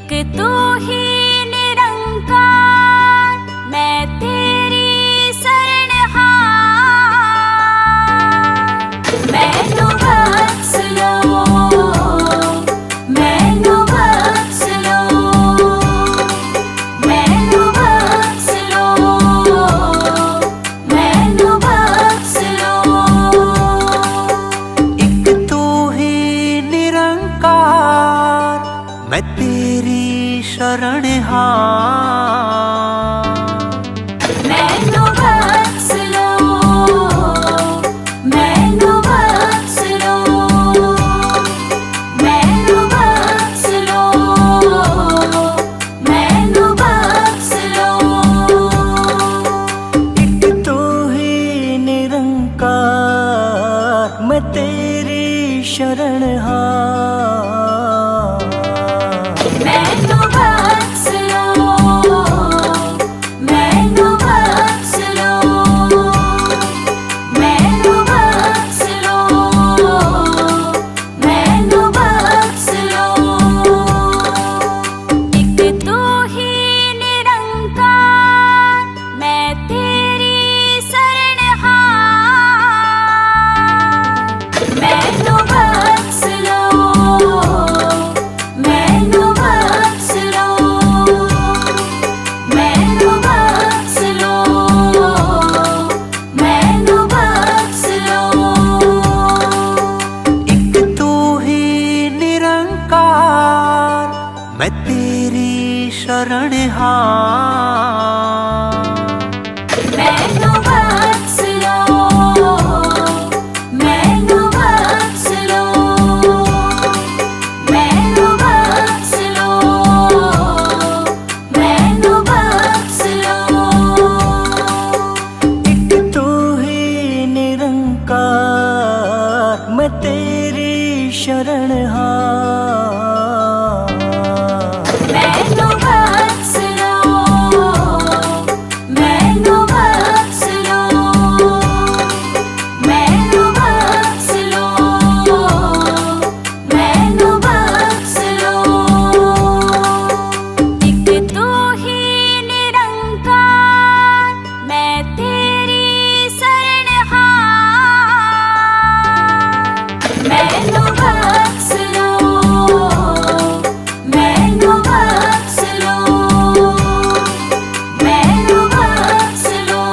एक तू ही निरंकार, मैं तेरी शरणहार। मैनू बख्श लो, मैनू बख्श लो, मैनू बख्श लो, मैनू बख्श लो। एक तू ही निरंकार, मैं तेरी शरणहार। मैनू बख्श लो, मैनू बख्श लो, मैनू बख्श लो, मैनू बख्श लो। एक तू ही निरंकार, मैं तेरी शरणहार। मैनू बख्श लो, मैनू बख्श लो, मैनू बख्श लो, मैनू बख्श लो। एक तू ही निरंकार, मैं तेरी शरणहार। मैनू बख्श लो, मैनू बख्श लो, मैनू बख्श लो, मैनू बख्श लो। एक तू ही निरंकार, मैं तेरी शरणहार। मैनू बख्श लो, मैनू बख्श लो, मैनू बख्श लो, मैनू बख्श लो। एक तू ही निरंकार, मैं तेरी शरणहार। मैनू बख्श लो, मैनू बख्श लो, मैनू बख्श लो, मैनू बख्श लो। एक तू ही निरंकार, मैं तेरी शरणहार। मैनू बख्श लो, मैनू बख्श लो, मैनू बख्श लो,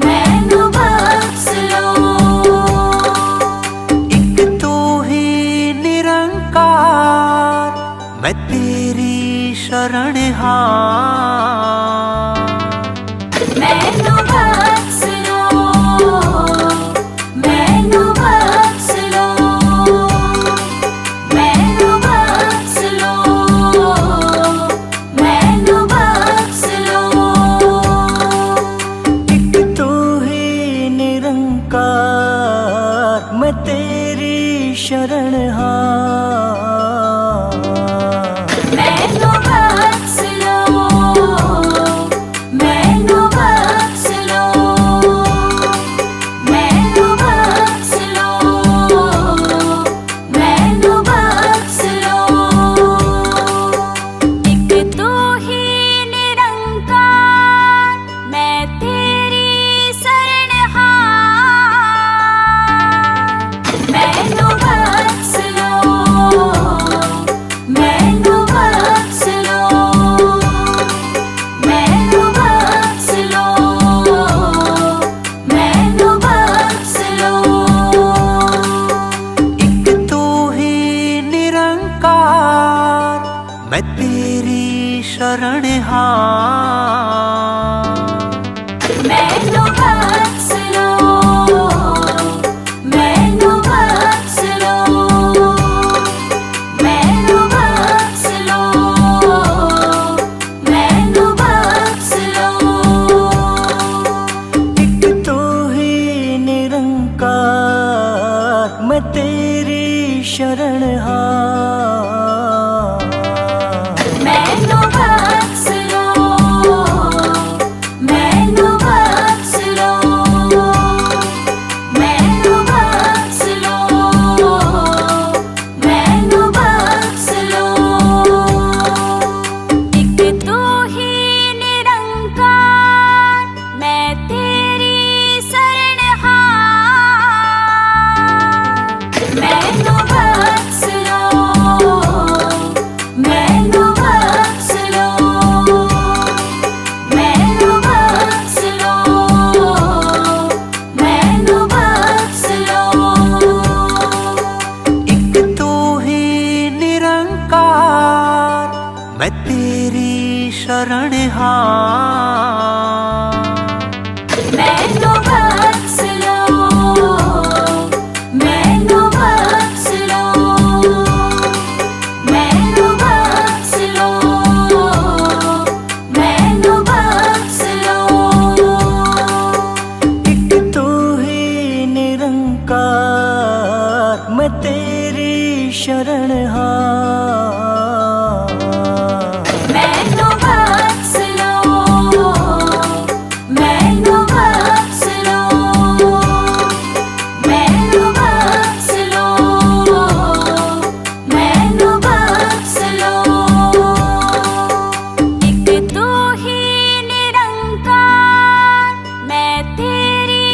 मैनू बख्श लो। एक तू ही निरंकार, मैं तेरी शरणहार। मैनू बख्श लो, मैनू बख्श लो, मैनू बख्श लो, मैनू बख्श लो। एक तू ही निरंकार, मैं तेरी शरणहार। मैनू बख्श लो, मैनू बख्श लो, मैनू बख्श लो, मैनू बख्श लो। एक तू ही निरंकार, मैं तेरी शरणहार। मैनू बख्श लो, मैनू बख्श लो, मैनू बख्श लो, मैनू बख्श लो। एक तू ही निरंकार, मैं तेरी शरणहार। मैनू बख्श लो, मैनू बख्श लो, मैनू बख्श लो, मैनू बख्श लो। एक तू ही निरंकार, मैं तेरी शरणहार। मैनू बख्श लो, मैं तेरी शरण हार। मैनू बख्श लो, मैनू बख्श लो, मैनू बख्श लो, मैनू बख्श लो। एक तू ही निरंकार, मैं तेरी शरण हार। मैनू बख्श लो, मैनू बख्श लो, मैनू बख्श लो, मैनू बख्श लो। एक तू ही निरंकार, मैं तेरी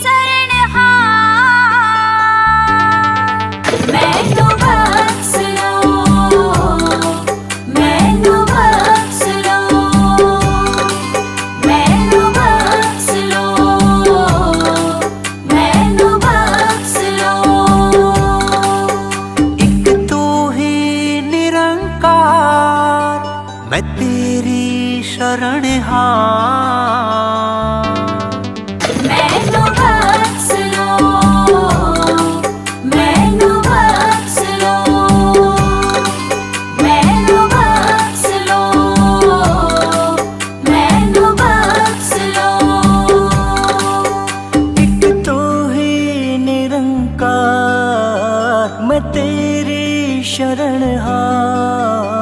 शरण हार। मैनू बख्श लो, मैनू बख्श लो, मैनू बख्श लो, मैनू बख्श लो। एक तू ही निरंकार, मैं तेरी शरण हार। मैनू बख्श लो, मैनू बख्श लो, मैनू बख्श लो, मैनू बख्श लो। एक तू ही निरंकार, मैं तेरी शरण हार।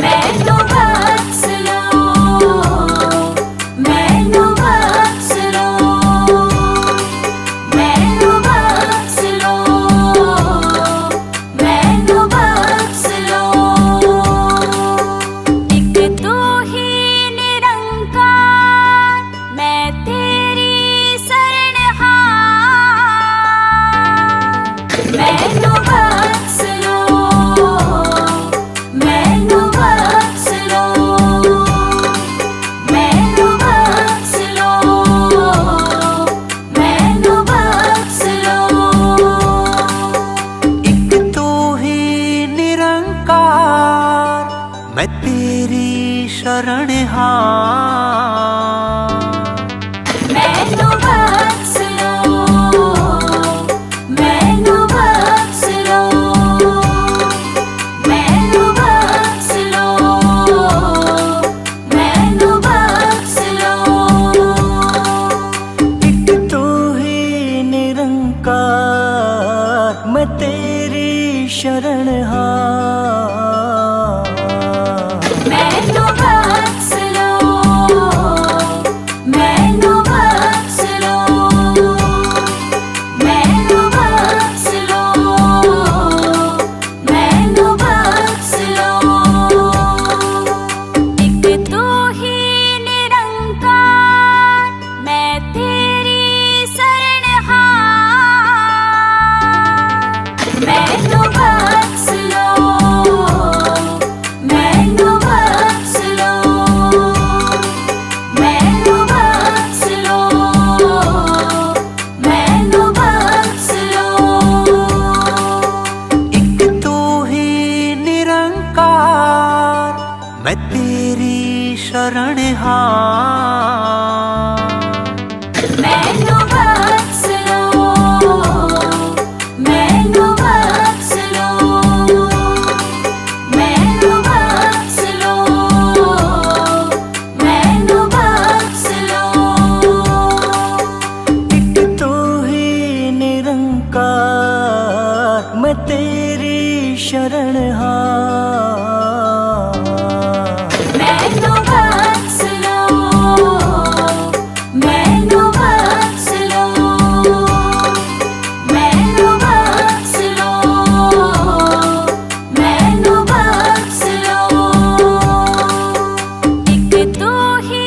मैनू बख्श लो, मैनू बख्श लो, मैनू बख्श लो, मैनू बख्श लो। एक तू ही निरंकार, मैं तेरी शरण हार। मैनू बख्श लो, मैनू बख्श लो, मैनू बख्श लो, मैनू बख्श लो। एक तू ही निरंकार, मैं तेरी शरण हार। मैनू बख्श लो, मैनू बख्श लो, मैनू बख्श लो, मैनू बख्श लो। एक तू ही निरंकार, मैं तेरी शरण हार। मैनू बख्श लो, मैनू बख्श लो, मैनू बख्श लो, मैनू बख्श लो। एक तू ही निरंकार, मैं तेरी शरण हार। मैनू बख्श लो, मैनू बख्श लो, मैनू बख्श लो, मैनू बख्श लो। एक तू ही निरंकार, मैं तेरी शरण हार। मैनू बख्श लो, मैनू बख्श लो, मैनू बख्श लो, मैनू बख्श लो। एक तू ही निरंकार, मैं तेरी शरण हार। मैनू बख्श लो, मैनू बख्श लो, मैनू बख्श लो, मैनू बख्श लो। एक तू ही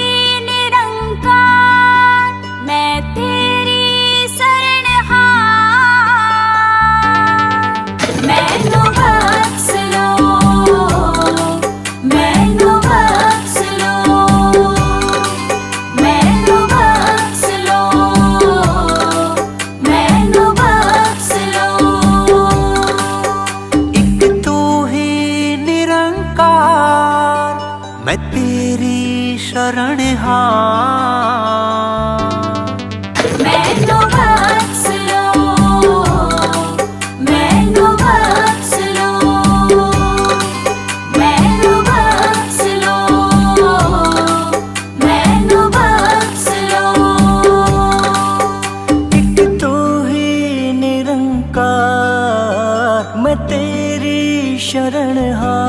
निरंकार, मैं तेरी शरण हार। मैनू बख्श लो, मैं तेरी शरण हां। मैनू बख्श लो, मैनू बख्श लो, मैनू बख्श लो, मैनू बख्श लो। एक तू ही निरंकार, मैं तेरी शरण हां।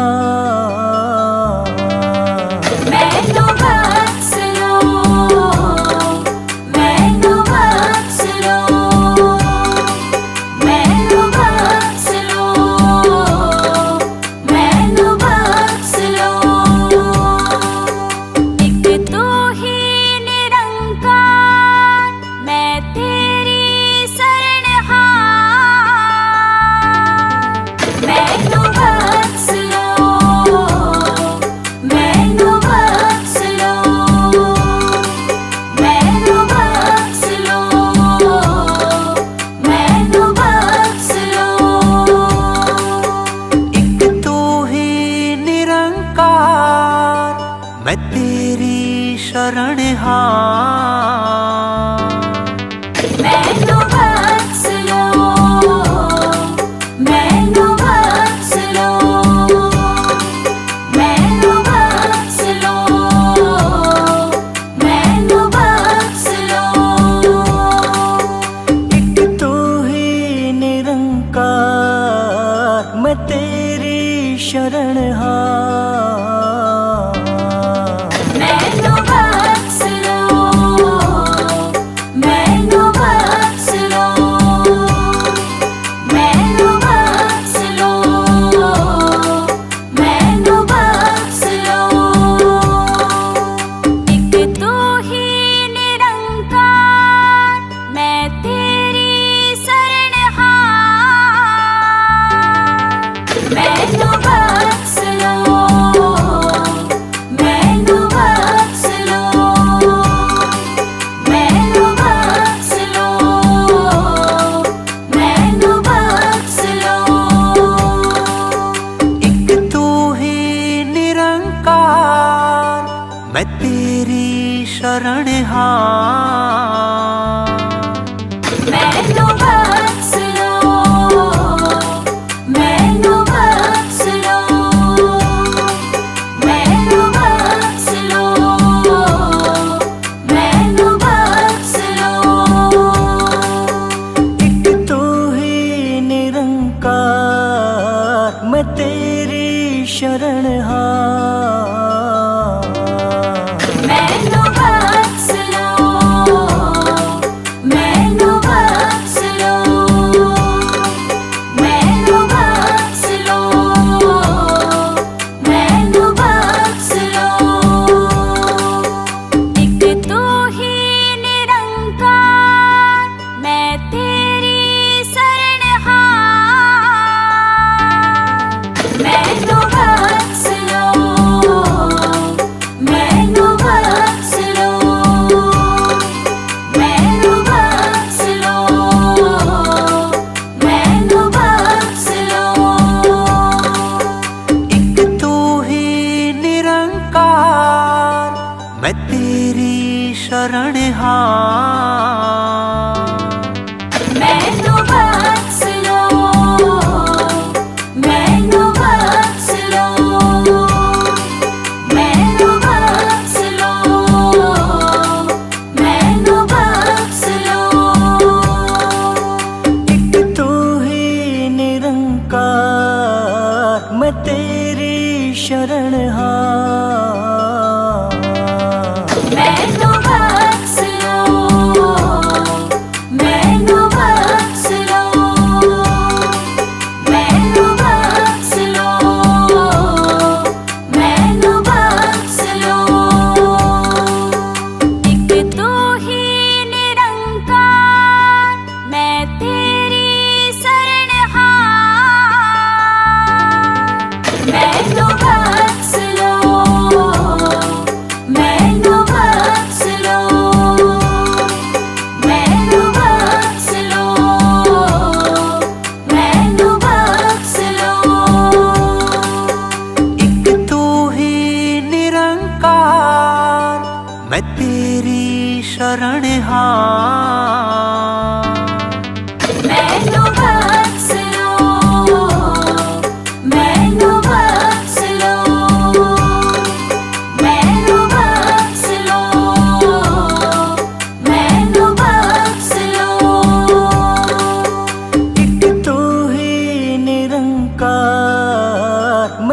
मैनू बख्श लो, मैनू बख्श लो, मैनू बख्श लो, मैनू बख्श लो। एक तू ही निरंकार, मैं तेरी शरण हां। मैनू बख्श लो, मैनू बख्श लो, मैनू बख्श लो, मैनू बख्श लो। एक तू ही निरंकार, मैं तेरी शरण हां। मैनू बख्श लो, मैनू बख्श लो, मैनू बख्श लो, मैनू बख्श लो। एक तू ही निरंकार, मैं तेरी शरण हां। मैनू बख्श लो, मैनू बख्श लो, मैनू बख्श लो, मैनू बख्श लो। एक तू ही निरंकार, मैं तेरी शरण हां। मैनू बख्श लो, मैनू बख्श लो, मैनू बख्श लो, मैनू बख्श लो। एक तू ही निरंकार, मैं तेरी शरण हां। मैनू बख्श लो, मैनू बख्श लो, मैनू बख्श लो, मैनू बख्श लो। एक तू ही निरंकार, मैं तेरी शरण हां। मैनू बख्श लो, मैनू बख्श लो, मैनू बख्श लो, मैनू बख्श लो। एक तू ही निरंकार, मैं तेरी शरण हां। मैनू बख्श लो,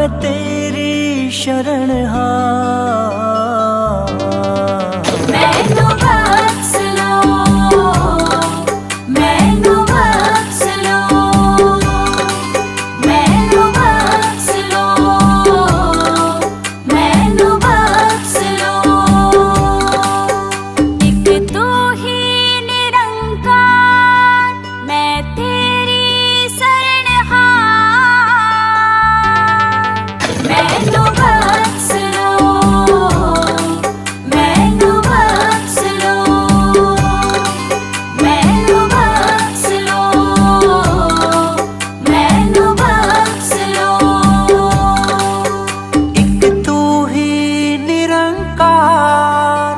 मैं तेरी शरण हार। मैनू बख्श लो, मैनू बख्श लो, मैनू बख्श लो, मैनू बख्श लो। एक तू ही निरंकार, मैं तेरी शरणहार। मैनू बख्श लो, मैनू बख्श लो, मैनू बख्श लो, मैनू बख्श लो। एक तू ही निरंकार,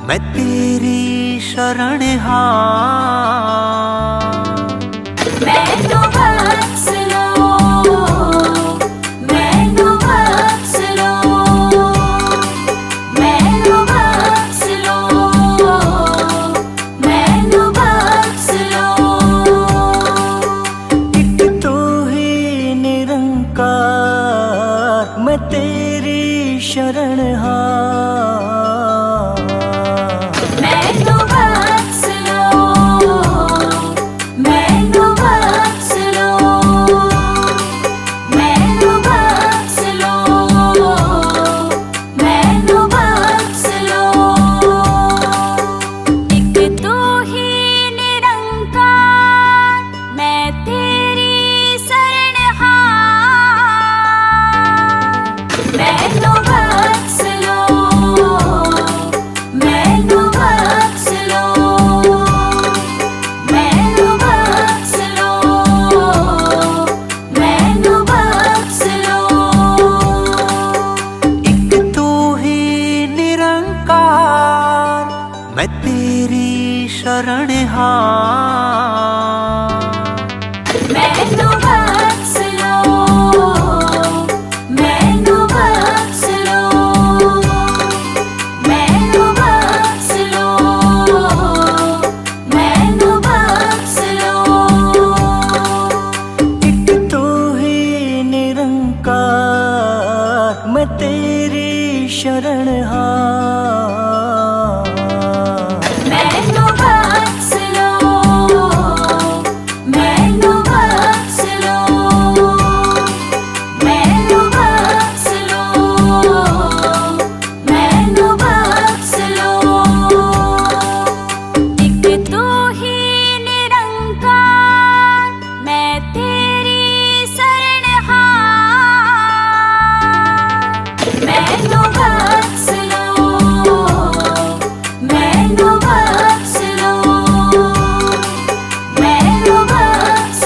मैं तेरी शरण हार। मैनू बख्श लो, मैनू बख्श लो, मैनू बख्श लो, मैनू बख्श लो। एक तू ही निरंकार, मैं तेरी शरण हार। मैनू बख्श लो, मैनू बख्श लो, मैनू बख्श लो, मैनू बख्श लो। एक तू ही निरंकार, मैं तेरी शरणहार। मैनू बख्श लो, मैनू बख्श लो, मैनू बख्श लो, मैनू बख्श लो। एक तू ही निरंकार, मैं तेरी शरण हार। मैनू बख्श लो, मैनू बख्श लो, मैनू बख्श लो, मैनू बख्श लो। एक तू ही निरंकार, मैं तेरी शरण हार। मैनू बख्श लो, मैनू बख्श लो, मैनू बख्श लो, मैनू बख्श लो। एक तू ही निरंकार, मैं तेरी शरणहार। मैनू बख्श लो, मैनू बख्श लो, मैनू बख्श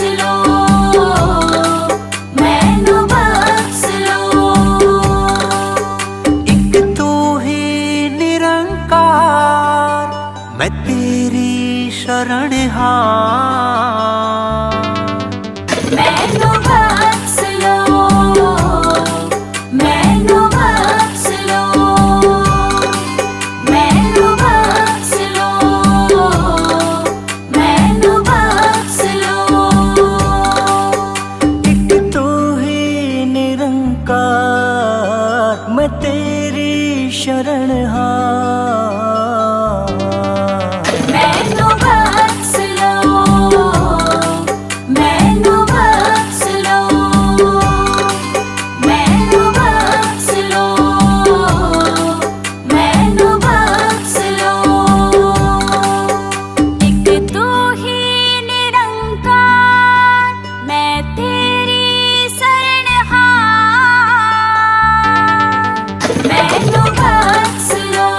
लो, मैनू बख्श लो। एक तू ही निरंकार, मैं तेरी शरण हार। मैनू बख्श लो, मैनू बख्श लो, मैनू बख्श लो, मैनू बख्श लो। एक तू ही निरंकार, मैं तेरी शरण हार। मैनू बख्श लो, मैनू बख्श लो, मैनू बख्श लो, मैनू बख्श लो। एक तू ही निरंकार, मैं तेरी शरणहार। मैनू बख्श लो,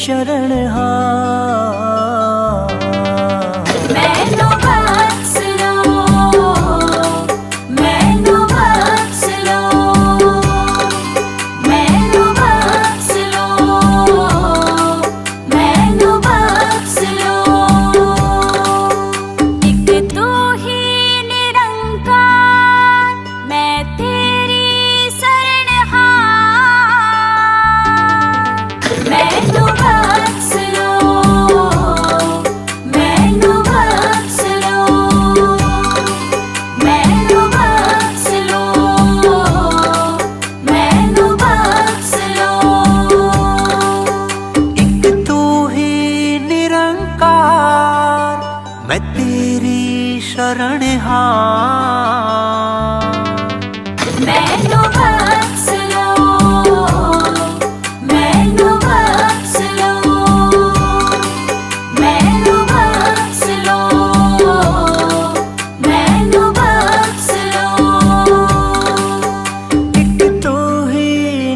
शरण हार। मैनू बख्श लो, मैनू बख्श लो, मैनू बख्श लो, मैनू बख्श लो। एक तू ही निरंकार, मैं तेरी शरणहार। मैनू बख्श लो, मैनू बख्श लो, मैनू बख्श लो, मैनू बख्श लो। एक तू ही निरंकार, मैं तेरी शरण हार। मैनू बख्श लो, मैनू बख्श लो, मैनू बख्श लो, मैनू बख्श लो। एक तू ही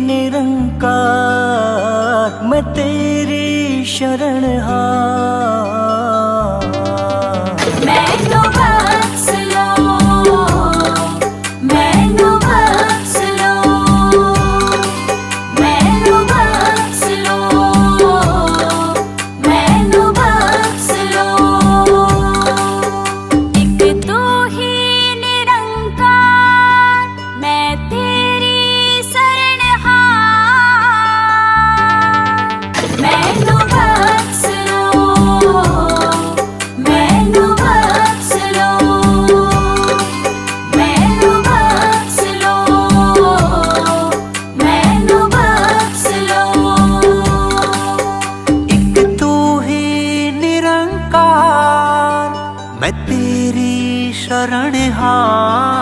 निरंकार, मैं तेरी शरण हार। मैनू बख्श लो, मैनू बख्श लो, मैनू बख्श लो, मैनू बख्श लो। एक तू ही निरंकार, मैं तेरी शरणहार। मैनू बख्श लो, मैनू बख्श लो, मैनू बख्श लो, मैनू बख्श लो। एक तू ही निरंकार, मैं तेरी शरण हार।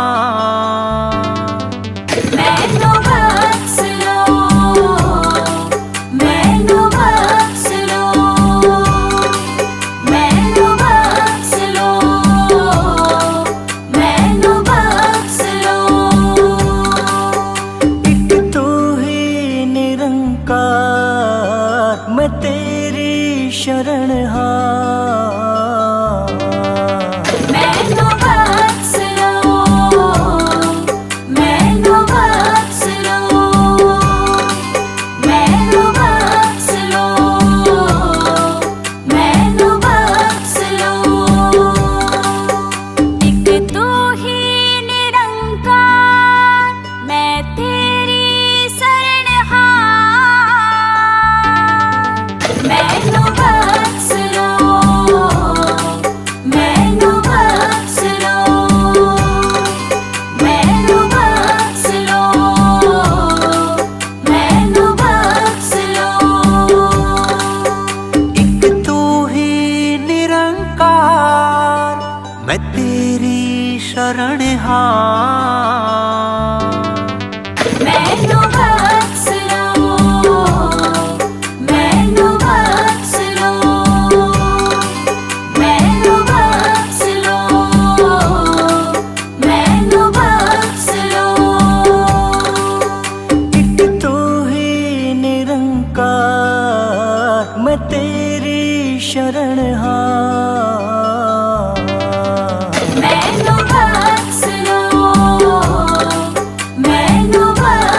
मैनू बख्श लो, मैनू बख्श लो, मैनू बख्श लो, मैनू बख्श लो। एक तू ही निरंकार, मैं तेरी शरण हार। मैनू बख्श लो, मैनू बख्श लो, मैनू बख्श लो, मैनू बख्श लो। एक तू ही निरंकार, मैं तेरी शरणहार। मैनू बख्श लो, मैनू बख्श लो, मैनू बख्श लो, मैनू बख्श लो। एक तू ही निरंकार, मैं तेरी शरण हार। मैनू बख्श लो, मैनू बख्श लो, मैनू बख्श लो, मैनू बख्श लो। एक तू ही निरंकार, मैं तेरी शरण हार। मैनू बख्श लो, मैनू बख्श